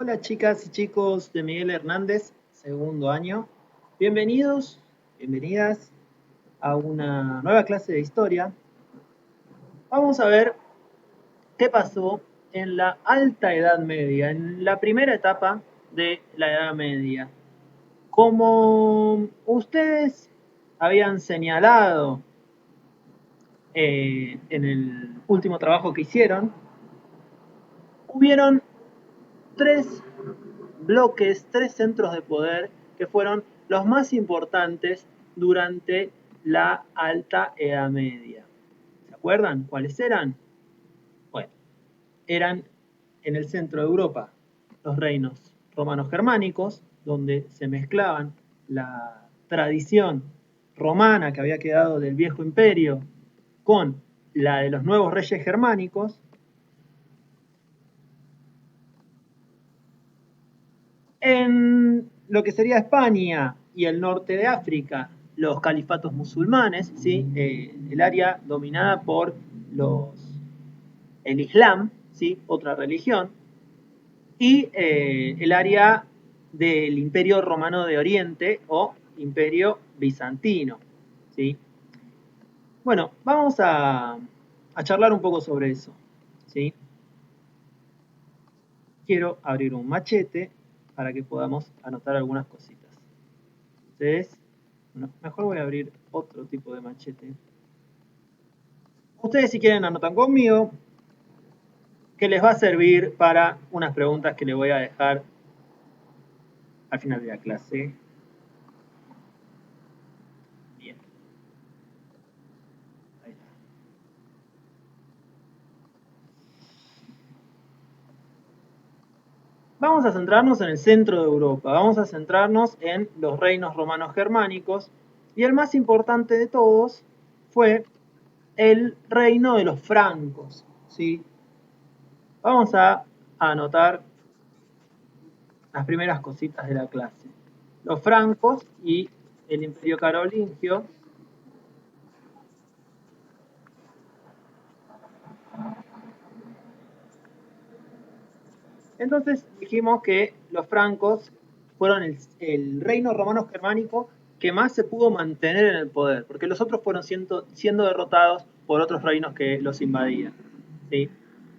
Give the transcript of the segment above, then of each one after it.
Hola chicas y chicos de Miguel Hernández, segundo año. Bienvenidos, bienvenidas a una nueva clase de historia. Vamos a ver qué pasó en la Alta Edad Media, en la primera etapa de la Edad Media. Como ustedes habían señalado en el último trabajo que hicieron, hubieron tres bloques, tres centros de poder que fueron los más importantes durante la Alta Edad Media. ¿Se acuerdan cuáles eran? Bueno, eran en el centro de Europa los reinos romanos germánicos, donde se mezclaban la tradición romana que había quedado del viejo imperio con la de los nuevos reyes germánicos. En lo que sería España y el norte de África, los califatos musulmanes, ¿sí? El área dominada por el Islam, ¿sí? Otra religión, y el área del Imperio Romano de Oriente o Imperio Bizantino. ¿Sí? Bueno, vamos a charlar un poco sobre eso. ¿Sí? Quiero abrir un machete para que podamos anotar algunas cositas. Ustedes, bueno, mejor voy a abrir otro tipo de machete. Ustedes si quieren anotan conmigo, que les va a servir para unas preguntas que les voy a dejar al final de la clase. Bien. Ahí está. Vamos a centrarnos en el centro de Europa, vamos a centrarnos en los reinos romanos germánicos, y el más importante de todos fue el reino de los francos. ¿Sí? Vamos a anotar las primeras cositas de la clase. Los francos y el imperio carolingio. Entonces dijimos que los francos fueron el reino romano germánico que más se pudo mantener en el poder, porque los otros fueron siendo derrotados por otros reinos que los invadían. ¿Sí?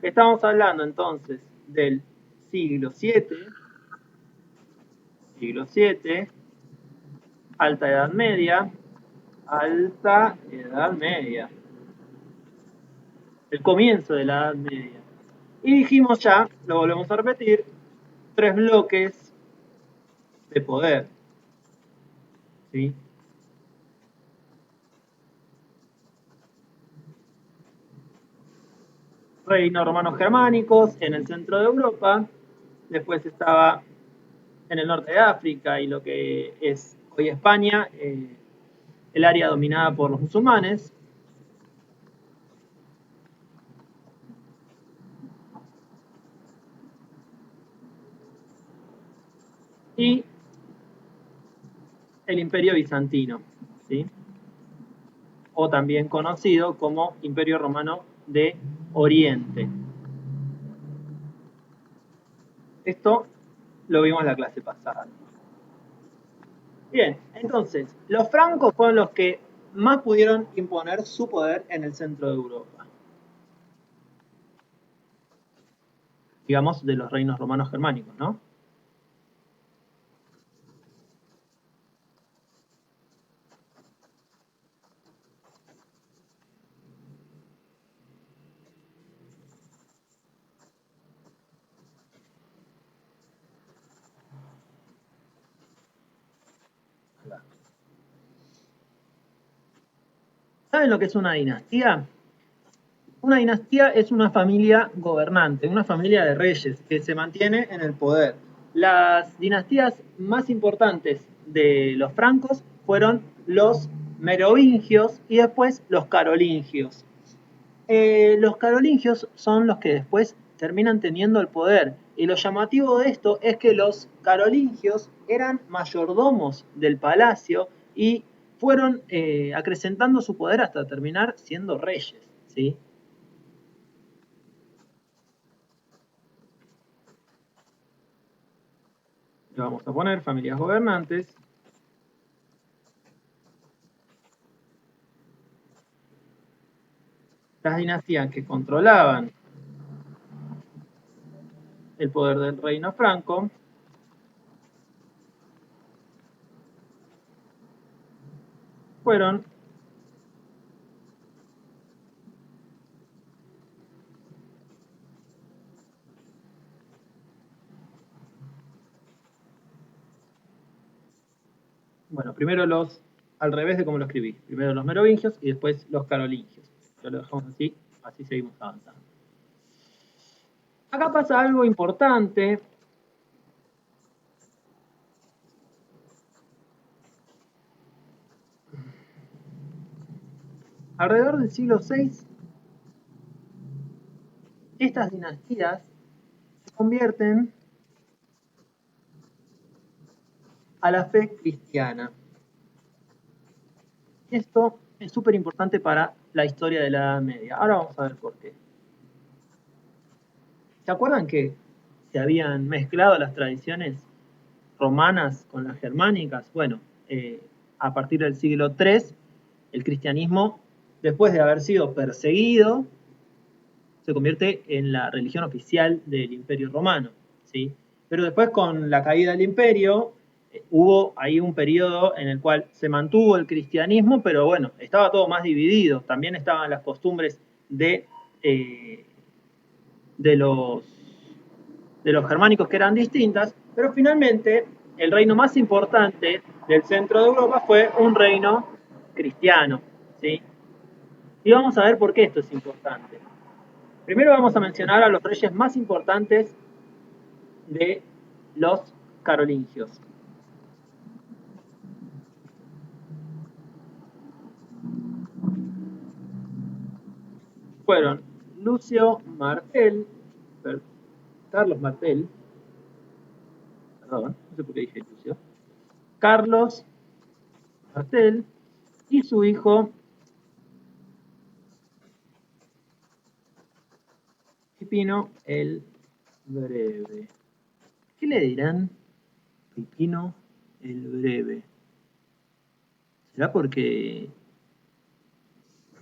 Estamos hablando entonces del siglo VII, Alta Edad Media, Alta Edad Media, el comienzo de la Edad Media. Y dijimos ya, lo volvemos a repetir, tres bloques de poder. ¿Sí? Reinos romanos germánicos en el centro de Europa, después estaba en el norte de África y lo que es hoy España, el área dominada por los musulmanes. Y el imperio bizantino, ¿sí? O también conocido como Imperio Romano de Oriente. Esto lo vimos en la clase pasada. Bien, entonces, los francos fueron los que más pudieron imponer su poder en el centro de Europa. Digamos, de los reinos romanos germánicos, ¿no? ¿Saben lo que es una dinastía? Una dinastía es una familia gobernante, una familia de reyes que se mantiene en el poder. Las dinastías más importantes de los francos fueron los merovingios y después los carolingios. Los carolingios son los que después terminan teniendo el poder. Y lo llamativo de esto es que los carolingios eran mayordomos del palacio y fueron acrecentando su poder hasta terminar siendo reyes. ¿Sí? Le vamos a poner familias gobernantes. Las dinastías que controlaban el poder del reino franco fueron bueno, primero al revés de cómo lo escribí. Primero los merovingios y después los carolingios. Ya lo dejamos así, así seguimos avanzando. Acá pasa algo importante. Alrededor del siglo VI, estas dinastías se convierten a la fe cristiana. Esto es súper importante para la historia de la Edad Media. Ahora vamos a ver por qué. ¿Se acuerdan que se habían mezclado las tradiciones romanas con las germánicas? Bueno, a partir del siglo III, el cristianismo, después de haber sido perseguido, se convierte en la religión oficial del Imperio Romano, ¿sí? Pero después, con la caída del imperio, hubo ahí un periodo en el cual se mantuvo el cristianismo, pero bueno, estaba todo más dividido. También estaban las costumbres eh, de los germánicos que eran distintas, pero finalmente el reino más importante del centro de Europa fue un reino cristiano, ¿sí? Y vamos a ver por qué esto es importante. Primero vamos a mencionar a los reyes más importantes de los carolingios. Fueron Lucio Martel, Carlos Martel, perdón, no sé por qué dije Lucio, Carlos Martel y su hijo Pipino el Breve. ¿Qué le dirán Pipino el Breve? ¿Será porque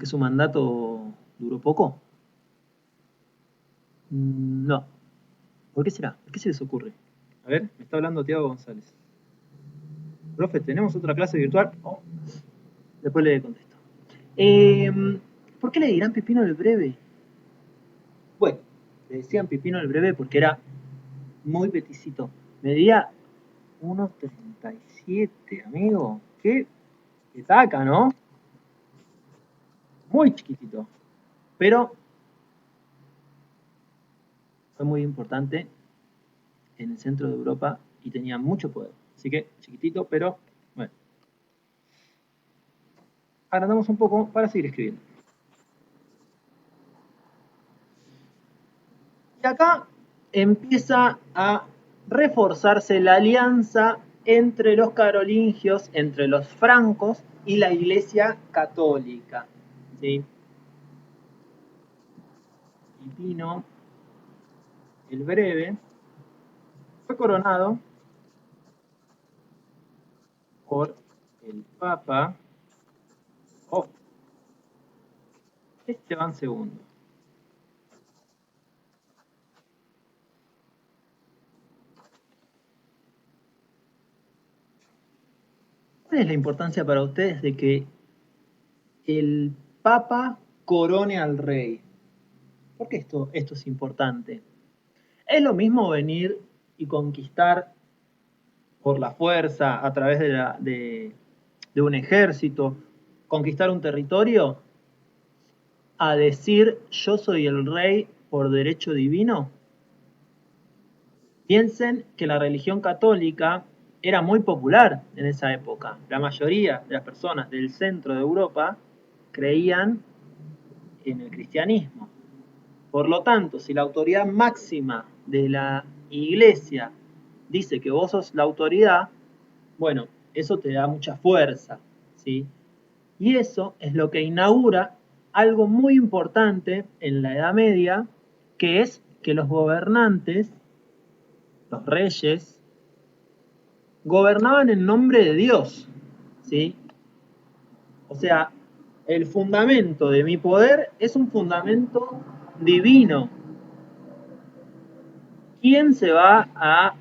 su mandato duró poco? No. ¿Por qué será? ¿Por qué se les ocurre? A ver, me está hablando Tiago González. Profe, ¿tenemos otra clase virtual? Oh, después le contesto. ¿Por qué le dirán Pipino el Breve? Bueno, le decían Pipino el Breve porque era muy peticito. Medía 1,37, amigo. Qué taca, ¿no? Muy chiquitito. Pero fue muy importante en el centro de Europa y tenía mucho poder. Así que chiquitito, pero bueno. Agrandamos un poco para seguir escribiendo. Y acá empieza a reforzarse la alianza entre los carolingios, entre los francos y la Iglesia católica. ¿Sí? Pipino el Breve fue coronado por el Papa Esteban II. ¿Cuál es la importancia para ustedes de que el Papa corone al rey? ¿Por qué esto es importante? Es lo mismo venir y conquistar por la fuerza, a través de un ejército, conquistar un territorio, a decir yo soy el rey por derecho divino. Piensen que la religión católica era muy popular en esa época. La mayoría de las personas del centro de Europa creían en el cristianismo. Por lo tanto, si la autoridad máxima de la iglesia dice que vos sos la autoridad, bueno, eso te da mucha fuerza, ¿sí? Y eso es lo que inaugura algo muy importante en la Edad Media, que es que los gobernantes, los reyes, gobernaban en nombre de Dios, ¿sí? O sea, el fundamento de mi poder es un fundamento divino. ¿Quién se va a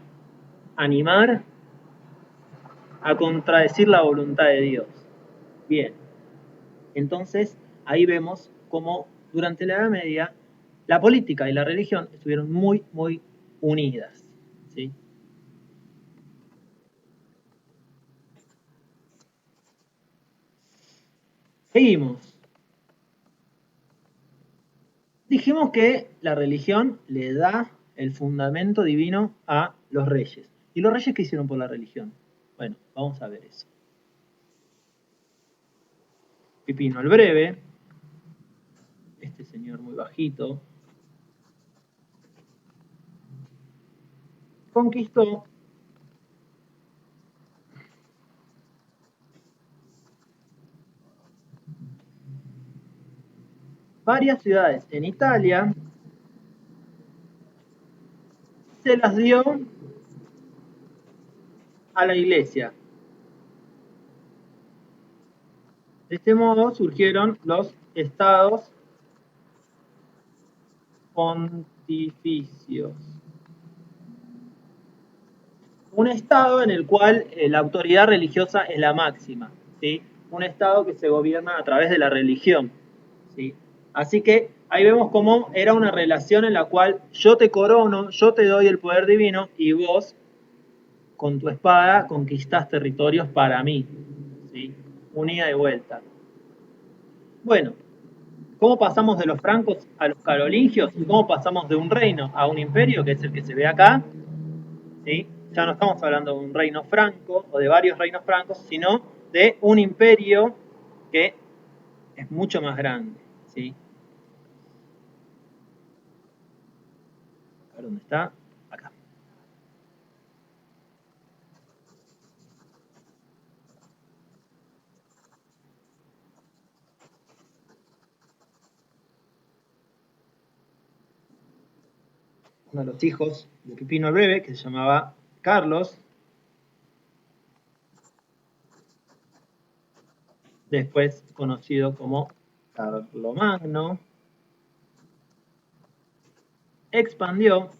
animar a contradecir la voluntad de Dios? Bien, entonces ahí vemos cómo durante la Edad Media la política y la religión estuvieron muy, muy unidas, ¿sí? Seguimos. Dijimos que la religión le da el fundamento divino a los reyes. ¿Y los reyes qué hicieron por la religión? Bueno, vamos a ver eso. Pipino el Breve, este señor muy bajito, conquistó varias ciudades en Italia, se las dio a la iglesia. De este modo surgieron los estados pontificios. Un estado en el cual la autoridad religiosa es la máxima, ¿sí? Un estado que se gobierna a través de la religión, ¿sí? Así que ahí vemos cómo era una relación en la cual yo te corono, yo te doy el poder divino y vos con tu espada conquistás territorios para mí, ¿sí? Unida de vuelta. Bueno, ¿cómo pasamos de los francos a los carolingios? ¿Cómo pasamos de un reino a un imperio, que es el que se ve acá? ¿Sí? Ya no estamos hablando de un reino franco o de varios reinos francos, sino de un imperio que es mucho más grande, ¿sí? A ver, ¿dónde está? Acá. Uno de los hijos de Pipino el Breve, que se llamaba Carlos, después conocido como Carlomagno, expandió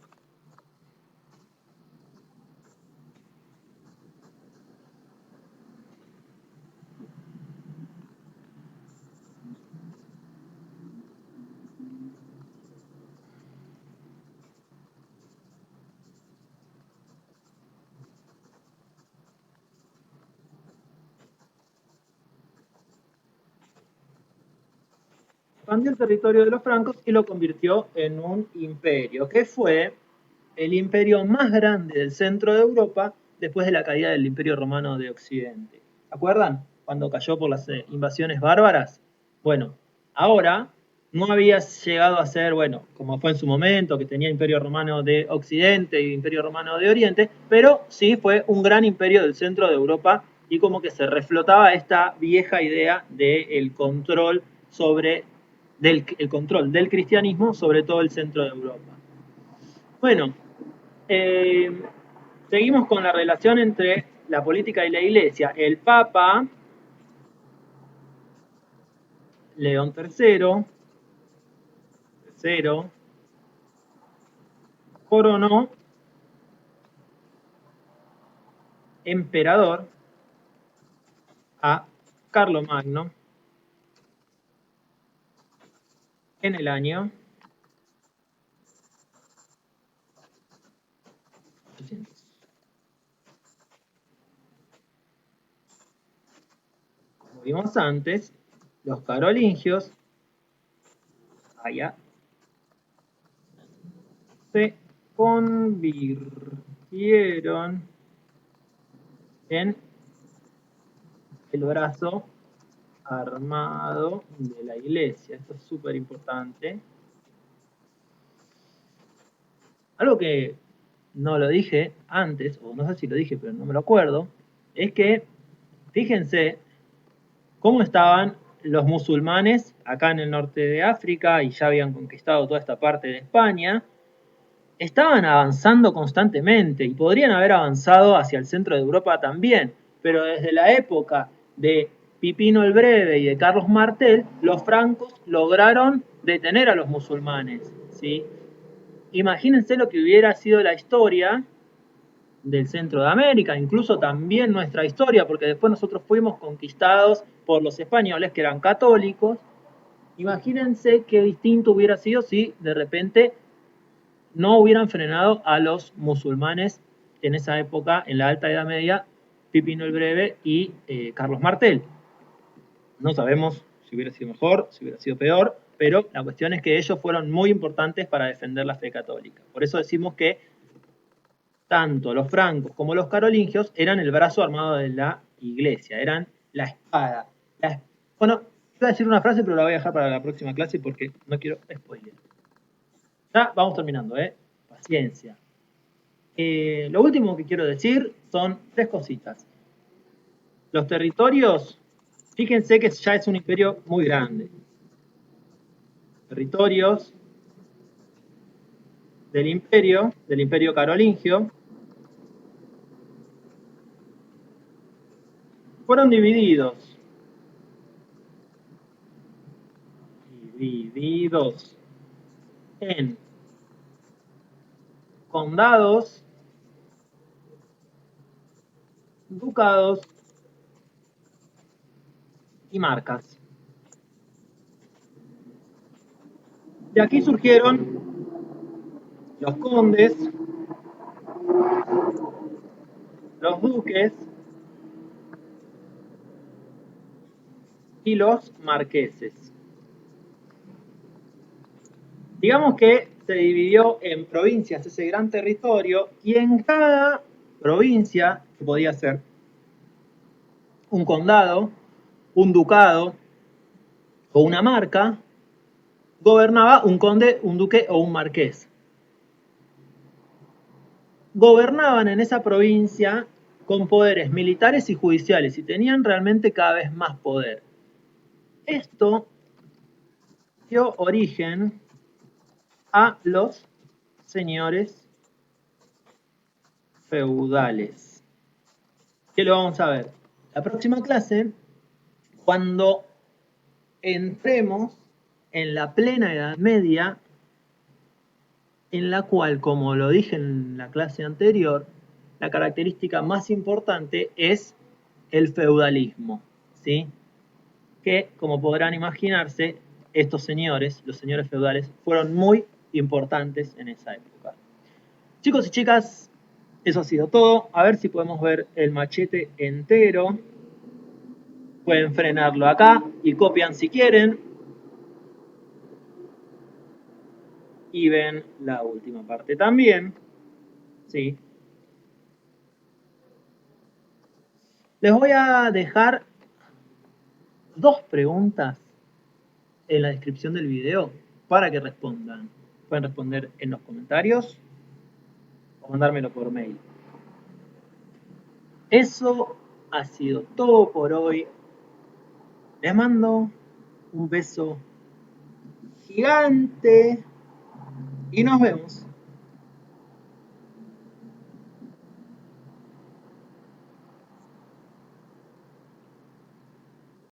expandió el territorio de los francos y lo convirtió en un imperio, que fue el imperio más grande del centro de Europa después de la caída del Imperio Romano de Occidente. ¿Se acuerdan? Cuando cayó por las invasiones bárbaras. Bueno, ahora no había llegado a ser, bueno, como fue en su momento, que tenía Imperio Romano de Occidente y Imperio Romano de Oriente, pero sí fue un gran imperio del centro de Europa y como que se reflotaba esta vieja idea del control sobre el control del cristianismo sobre todo el centro de Europa. Bueno, eh, seguimos con la relación entre la política y la iglesia. El Papa León III, tercero coronó emperador a Carlomagno en el año 800. Como vimos antes, los carolingios allá se convirtieron en el brazo armado de la iglesia. Esto es súper importante. Algo que no lo dije antes, o no sé si lo dije, pero no me lo acuerdo, es que fíjense cómo estaban los musulmanes acá en el norte de África y ya habían conquistado toda esta parte de España. estaban avanzando constantemente y podrían haber avanzado hacia el centro de Europa también, pero desde la época de Pipino el Breve y de Carlos Martel, los francos lograron detener a los musulmanes, ¿sí? Imagínense lo que hubiera sido la historia del centro de América, incluso también nuestra historia, porque después nosotros fuimos conquistados por los españoles que eran católicos. Imagínense qué distinto hubiera sido si de repente no hubieran frenado a los musulmanes en esa época, en la Alta Edad Media, Pipino el Breve y Carlos Martel. No sabemos si hubiera sido mejor, si hubiera sido peor, pero la cuestión es que ellos fueron muy importantes para defender la fe católica. Por eso decimos que tanto los francos como los carolingios eran el brazo armado de la iglesia, eran la espada. Bueno, iba a decir una frase, pero la voy a dejar para la próxima clase porque no quiero spoiler. Ya vamos terminando, paciencia. Lo último que quiero decir son 3 cositas. Los territorios, fíjense que ya es un imperio muy grande. Territorios del imperio carolingio, fueron divididos en condados, ducados y marcas. De aquí surgieron los condes, los duques y los marqueses. Digamos que se dividió en provincias ese gran territorio y en cada provincia, que podía ser un condado, un ducado o una marca, gobernaba un conde, un duque o un marqués. Gobernaban en esa provincia con poderes militares y judiciales y tenían realmente cada vez más poder. Esto dio origen a los señores feudales, que lo vamos a ver la próxima clase cuando entremos en la plena Edad Media, en la cual, como lo dije en la clase anterior, la característica más importante es el feudalismo, ¿sí? Que, como podrán imaginarse, estos señores, los señores feudales, fueron muy importantes en esa época. Chicos y chicas, eso ha sido todo. A ver si podemos ver el machete entero. Pueden frenarlo acá y copian si quieren. Y ven la última parte también. ¿Sí? Les voy a dejar 2 preguntas en la descripción del video para que respondan. Pueden responder en los comentarios o mandármelo por mail. Eso ha sido todo por hoy. Les mando un beso gigante y nos vemos.